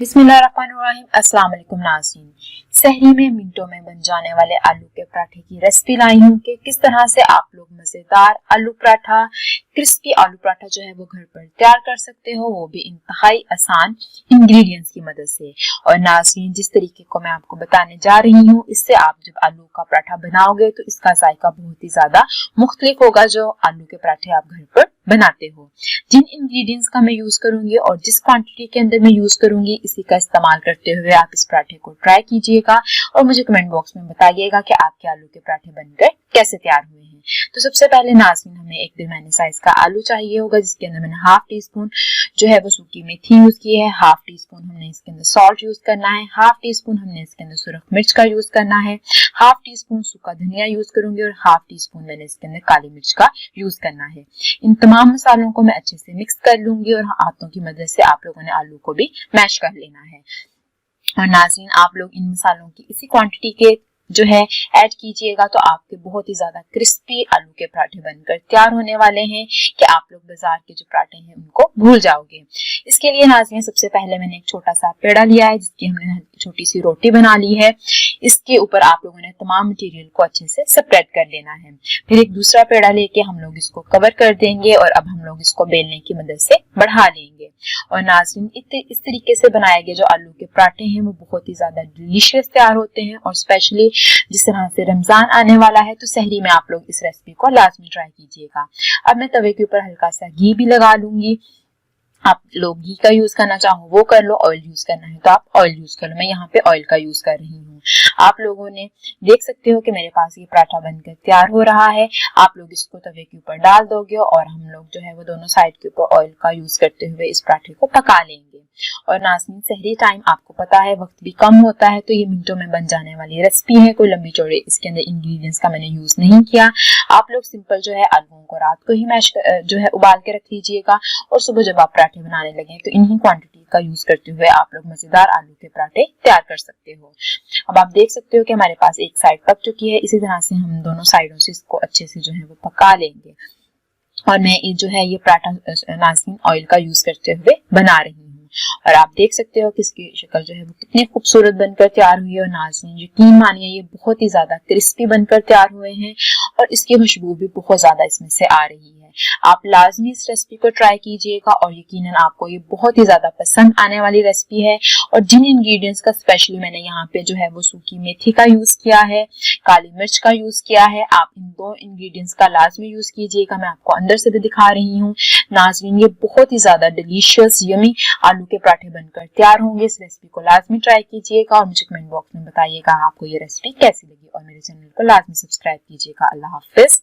बिस्मिल्लाहिर्रहमानिर्रहीम। अस्सलाम वालेकुम नाज़रीन। सहरी में मिनटों में बन जाने वाले आलू के पराठे की रेसिपी लाई हूँ कि किस तरह से आप लोग मज़ेदार आलू पराठा, क्रिस्पी आलू पराठा जो है वो घर पर तैयार कर सकते हो, वो भी इंतहाई आसान इंग्रेडिएंट्स की मदद से। और नाज़रीन, जिस तरीके को मैं आपको बताने जा रही हूँ, इससे आप जब आलू का पराठा बनाओगे तो इसका जायका बहुत ही ज़्यादा मुख्तलिफ होगा जो आलू के पराठे आप घर पर बनाते हो। जिन इंग्रेडिएंट्स का मैं यूज करूंगी और जिस क्वांटिटी के अंदर मैं यूज करूंगी, इसी का इस्तेमाल करते हुए आप इस पराठे को ट्राई कीजिएगा और मुझे कमेंट बॉक्स में बताइएगा कि आपके आलू के पराठे बनकर कैसे तैयार हुए हैं। तो सबसे पहले नाज़रीन, हमें एक दरमियाने साइज का आलू चाहिए होगा, जिसके अंदर मैंने हाफ टी स्पून जो है वो सूखी मेथी यूज की है, हाफ टी स्पून हमने इसके अंदर सॉल्ट यूज करना है, हाफ टी स्पून हमने इसके अंदर सुरख मिर्च का यूज करना है, हाफ टी स्पून सूखा धनिया यूज करूंगी और हाफ टी स्पून मैंने इसके अंदर काली मिर्च का यूज करना है। इन तमाम मसालों को मैं अच्छे से मिक्स कर लूंगी और हाथों की मदद से आप लोगों ने आलू को भी मैश कर लेना है। और नाज़रीन, आप लोग इन मसालों की इसी क्वांटिटी के जो है ऐड कीजिएगा तो आपके बहुत ही ज्यादा क्रिस्पी आलू के पराठे बनकर तैयार होने वाले हैं कि आप लोग बाजार के जो पराठे हैं उनको भूल जाओगे। इसके लिए नाज़रीन, सबसे पहले मैंने एक छोटा सा पेड़ा लिया है जिसकी हमने छोटी सी रोटी बना ली है। इसके ऊपर आप लोगों ने तमाम मटेरियल को अच्छे से स्प्रेड कर लेना है। फिर एक दूसरा पेड़ा लेके हम लोग इसको कवर कर देंगे और अब हम लोग इसको बेलने की मदद से बढ़ा लेंगे। और नाज़रीन, इस तरीके से बनाए गए जो आलू के पराठे हैं वो बहुत ही ज्यादा डिलीशियस तैयार होते हैं। और स्पेशली जिस तरह से रमजान आने वाला है तो सहरी में आप लोग इस रेसिपी को लाजमी ट्राई कीजिएगा। अब मैं तवे के ऊपर हल्का सा घी भी लगा लूंगी। आप लोग घी का यूज करना चाहो वो कर लो, ऑयल यूज करना है तो आप ऑयल यूज कर लो। मैं यहाँ पे ऑयल का यूज कर रही हूँ। आप लोगों ने देख सकते हो कि मेरे पास ये पराठा बनकर तैयार हो रहा है। आप लोग इसको तवे के ऊपर डाल दोगे और हम लोग जो है वो दोनों साइड के ऊपर ऑयल का यूज करते हुए इस पराठे को पका लेंगे। और नाज़रीन, सहरी टाइम आपको पता है वक्त भी कम होता है, तो ये मिनटों में बन जाने वाली रेसिपी है। कोई लंबी चौड़ी इसके अंदर इंग्रेडिएंट्स का मैंने यूज नहीं किया। आप लोग सिंपल जो है आलूओं को रात को ही मैश जो है उबाल के रख लीजिएगा और सुबह जब आप पराठे बनाने लगे तो इन्हीं क्वांटिटी का यूज करते हुए आप लोग मजेदार आलू के पराठे तैयार कर सकते हो। अब आप देख सकते हो कि हमारे पास एक साइड पक चुकी है। इसी तरह से हम दोनों साइडों से इसको अच्छे से जो है वो पका लेंगे। और मैं ये जो है ये पराठा नाज़रीन ऑयल का यूज करते हुए बना रही हूँ। और आप देख सकते हो कि इसकी शक्ल जो है वो कितनी खूबसूरत बनकर तैयार हुई है। और नाज़रीन, यकीन मानिए ये बहुत ही ज्यादा क्रिस्पी बनकर तैयार हुए हैं और इसकी खुशबू भी बहुत ज्यादा इसमें से आ रही है। आप लाजमी इस रेसिपी को ट्राई कीजिएगा और यकीनन आपको ये बहुत ही ज्यादा पसंद आने वाली रेसिपी है। और जिन इंग्रेडिएंट्स का स्पेशली मैंने यहाँ पे जो है वो सूखी मेथी का यूज किया है, काली मिर्च का यूज किया है, आप इन दो इंग्रेडिएंट्स का लाजमी यूज कीजिएगा। मैं आपको अंदर से भी दिखा रही हूँ। नाज़रीन, ये बहुत ही ज्यादा डिलीशियस यमी आलू के पराठे बनकर तैयार होंगे। इस रेसिपी को लाजमी ट्राई कीजिएगा और मुझे कमेंट बॉक्स में बताइएगा आपको ये रेसिपी कैसी लगी और मेरे चैनल को लाजमी सब्सक्राइब कीजिएगा। अल्लाह हाफिज।